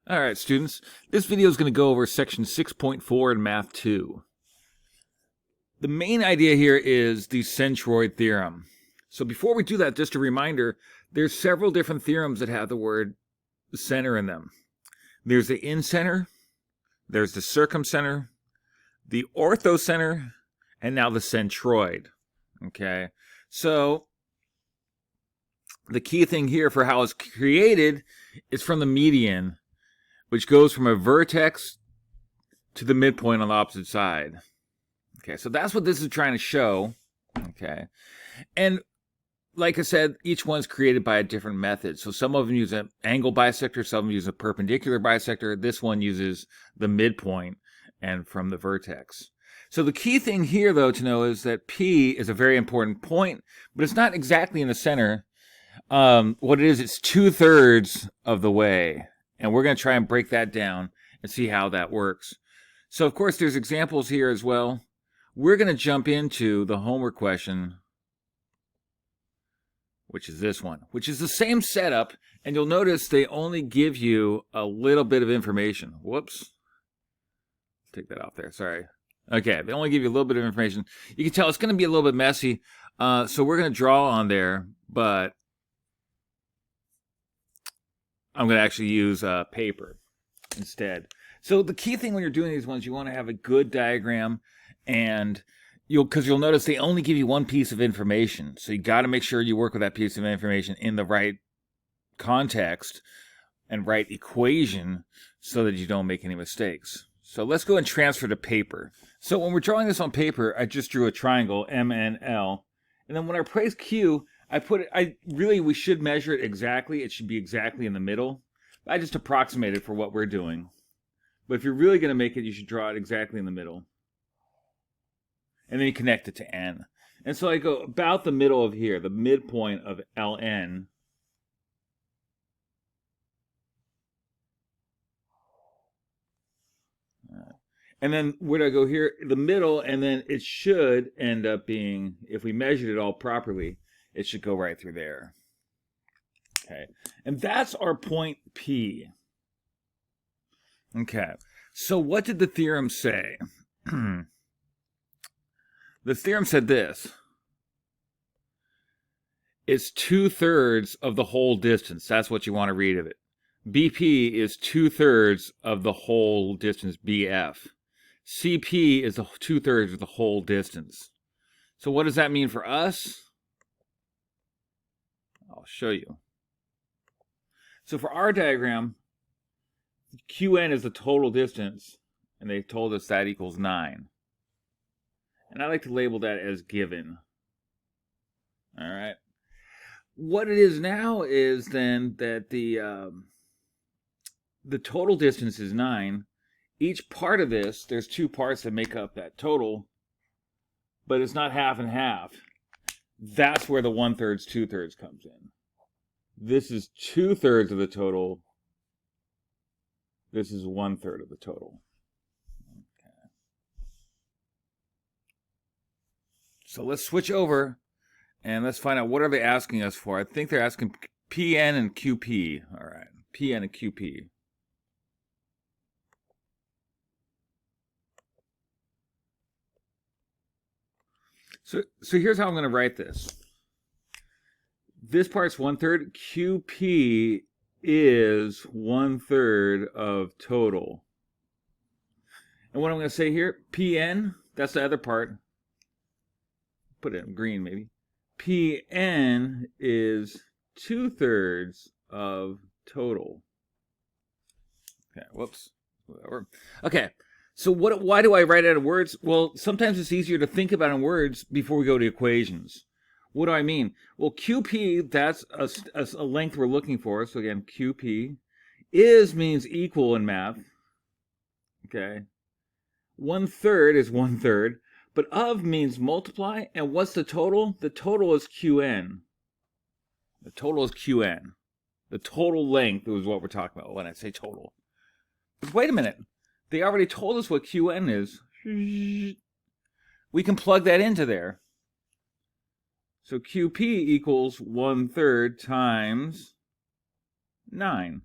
All right, students, this video is going to go over section 6.4 in Math 2. The main idea here is the centroid theorem. So before we do that, just a reminder, there's several different theorems that have the word center in them. There's the incenter, there's the circumcenter, the orthocenter, and now the centroid. Okay, so the key thing here for how it's created is from the median, which goes from a vertex to the midpoint on the opposite side. Okay, so that's what this is trying to show. Okay, and like I said, each one's created by a different method. So some of them use an angle bisector, some of them use a perpendicular bisector. This one uses the midpoint and from the vertex. So the key thing here, though, to know is that P is a very important point, but it's not exactly in the center. What it is, it's 2/3 of the way. And we're going to try and break that down and see how that works. So, of course, there's examples here as well. We're going to jump into the homework question, which is this one, which is the same setup. And you'll notice they only give you a little bit of information. Whoops. Take that off there. Sorry. Okay, they only give you a little bit of information. You can tell it's going to be a little bit messy. So we're going to draw on there, but I'm going to actually use paper instead. So the key thing when you're doing these ones, you want to have a good diagram, and because you'll notice they only give you one piece of information. So you got to make sure you work with that piece of information in the right context and right equation so that you don't make any mistakes. So let's go and transfer to paper. So when we're drawing this on paper, I just drew a triangle, MNL, and then when I place Q, we should measure it exactly. It should be exactly in the middle. I just approximate it for what we're doing. But if you're really going to make it, you should draw it exactly in the middle. And then you connect it to N. And so I go about the middle of here, the midpoint of LN. And then where do I go here? The middle, and then it should end up being, if we measured it all properly, it should go right through there. Okay, and that's our point P. Okay, so what did the theorem say? The theorem said this. It's 2/3 of the whole distance. That's what you want to read of it. BP is 2/3 of the whole distance, BF. CP is 2/3 of the whole distance. So what does that mean for us? I'll show you. So for our diagram, QN is the total distance, and they told us that equals 9. And I like to label that as given. All right. What it is now is then that the total distance is 9. Each part of this, there's 2 parts that make up that total, but it's not half and half. That's where the 1/3, 2/3 comes in. This is 2/3 of the total. This is 1/3 of the total. Okay. So let's switch over and let's find out what are they asking us for. I think they're asking PN and QP. All right, PN and QP. So here's how I'm going to write this. This part's 1/3. QP is 1/3 of total. And what I'm going to say here, PN, that's the other part. Put it in green maybe. PN is 2/3 of total. Okay, whoops. Whatever. Okay. So why do I write it in words? Well, sometimes it's easier to think about in words before we go to equations. What do I mean? Well, QP, that's a length we're looking for. So again, QP means equal in math. Okay. 1/3 is 1/3, but of means multiply. And what's the total? The total is QN. The total is QN. The total length is what we're talking about when I say total. But wait a minute. They already told us what QN is. We can plug that into there. So QP equals 1/3 times 9.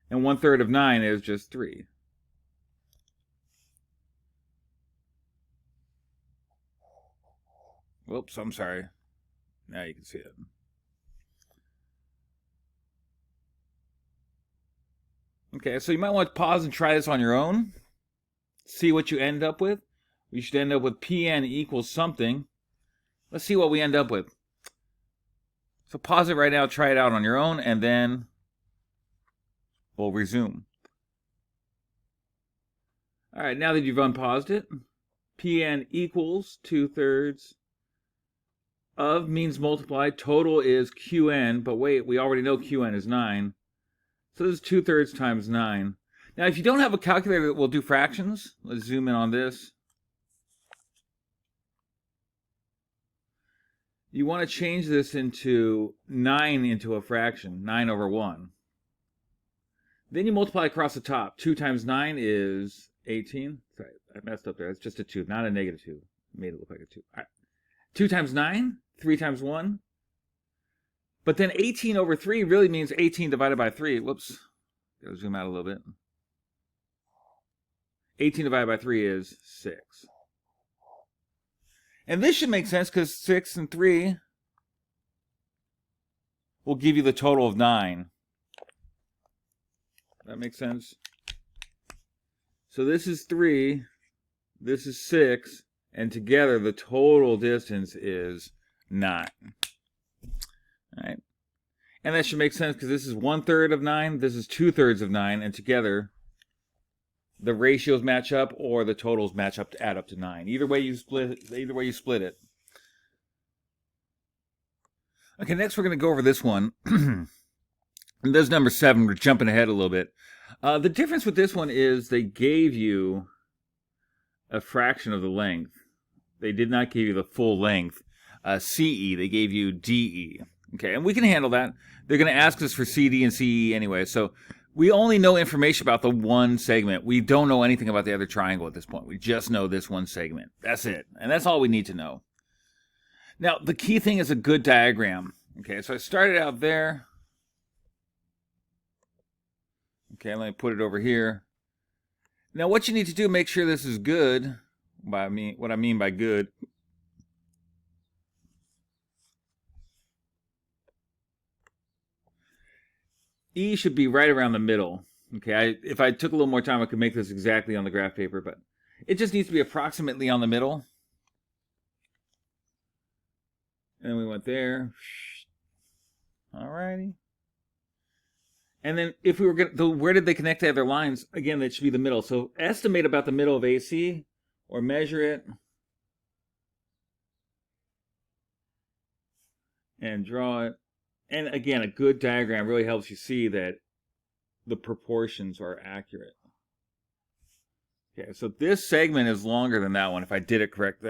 And 1/3 of 9 is just 3. Whoops, I'm sorry. Now you can see it. Okay, so you might want to pause and try this on your own. See what you end up with. We should end up with Pn equals something. Let's see what we end up with. So pause it right now, try it out on your own, and then we'll resume. All right, now that you've unpaused it, Pn equals 2/3 of means multiply. Total is Qn, but wait, we already know Qn is 9. So this is 2/3 times 9. Now, if you don't have a calculator that will do fractions, let's zoom in on this. You want to change this into 9 into a fraction, 9 over 1. Then you multiply across the top. 2 times 9 is 18. Sorry, I messed up there. It's just a 2, not a negative 2. Made it look like a 2. All right. 2 times 9, 3 times 1. But then 18 over 3 really means 18 divided by 3. Whoops. Gotta zoom out a little bit. 18 divided by 3 is 6. And this should make sense because 6 and 3 will give you the total of 9. That makes sense? So this is 3, this is 6, and together the total distance is 9. All right. And that should make sense because this is 1/3 of 9, this is 2/3 of 9, and together the ratios match up or the totals match up to add up to 9. Either way you split it. Okay, next we're going to go over this one. And this is number 7. We're jumping ahead a little bit. The difference with this one is they gave you a fraction of the length. They did not give you the full length. CE, they gave you DE. Okay, and we can handle that. They're going to ask us for CD and CE anyway, so we only know information about the one segment. We don't know anything about the other triangle at this point. We just know this one segment. That's it. And that's all we need to know. Now, the key thing is a good diagram. Okay, so I started out there. Okay, let me put it over here. Now, what you need to do, make sure this is good. What I mean by good. E should be right around the middle. Okay, if I took a little more time, I could make this exactly on the graph paper, but it just needs to be approximately on the middle. And then we went there. Alrighty. And then if we were going to, where did they connect the other lines? Again, that should be the middle. So estimate about the middle of AC, or measure it. And draw it. And again, a good diagram really helps you see that the proportions are accurate. Okay, so this segment is longer than that one. If I did it correct,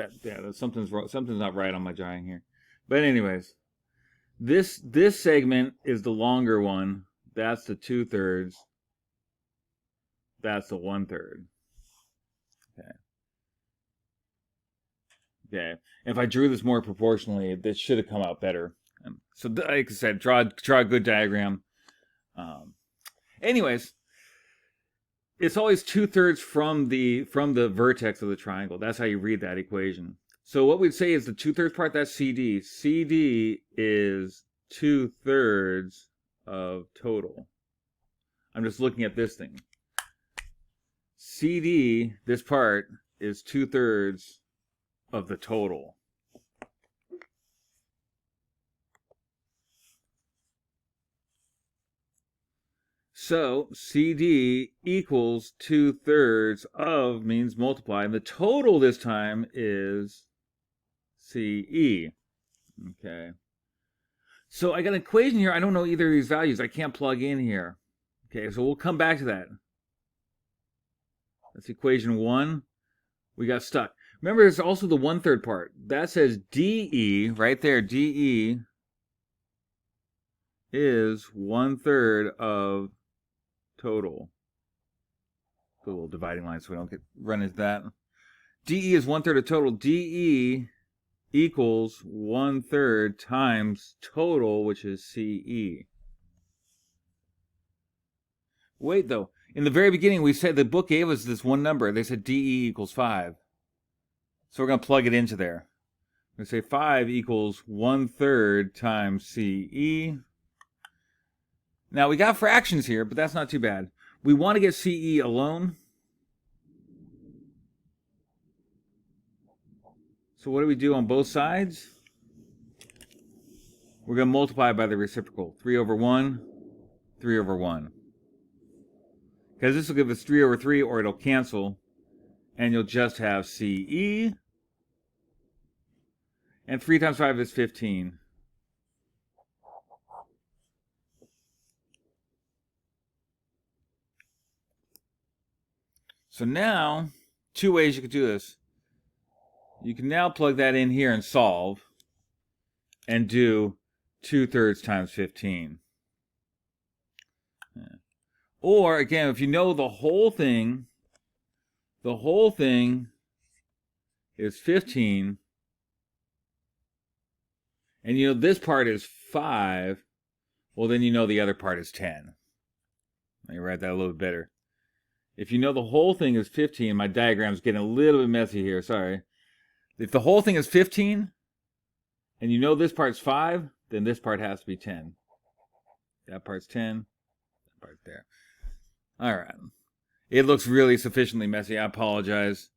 something's wrong, something's not right on my drawing here. But anyways, this segment is the longer one. That's the 2/3. That's the 1/3. Okay. Okay. If I drew this more proportionally, this should have come out better. So, like I said, draw a good diagram. Anyways, it's always 2/3 from the vertex of the triangle. That's how you read that equation. So what we'd say is the 2/3 part, that's CD. CD is 2/3 of total. I'm just looking at this thing. CD, this part, is 2/3 of the total. So CD equals 2/3 of means multiply, and the total this time is CE. Okay. So I got an equation here. I don't know either of these values. I can't plug in here. Okay, so we'll come back to that. That's equation 1. We got stuck. Remember, there's also the 1/3 part. That says DE, right there, DE is 1/3 of total. Put a little dividing line so we don't run into that. DE is 1/3 of total. DE equals 1/3 times total, which is CE. Wait, though. In the very beginning, we said the book gave us this one number. They said DE equals 5. So we're going to plug it into there. We're going to say 5 equals 1/3 times CE. Now, we got fractions here, but that's not too bad. We want to get CE alone. So what do we do on both sides? We're going to multiply by the reciprocal. 3 over 1, 3 over 1. Because this will give us 3 over 3, or it'll cancel. And you'll just have CE. And 3 times 5 is 15. So now, 2 ways you could do this. You can now plug that in here and solve. And do 2/3 times 15. Or, again, if you know the whole thing is 15, and you know this part is 5, well, then you know the other part is 10. Let me write that a little bit better. If you know the whole thing is 15, my diagram's getting a little bit messy here, sorry. If the whole thing is 15, and you know this part's 5, then this part has to be 10. That part's 10, that part's there. All right. It looks really sufficiently messy. I apologize.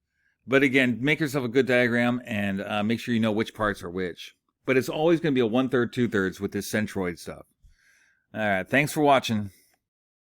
But again, make yourself a good diagram and make sure you know which parts are which. But it's always going to be a 1/3, 2/3 with this centroid stuff. All right. Thanks for watching.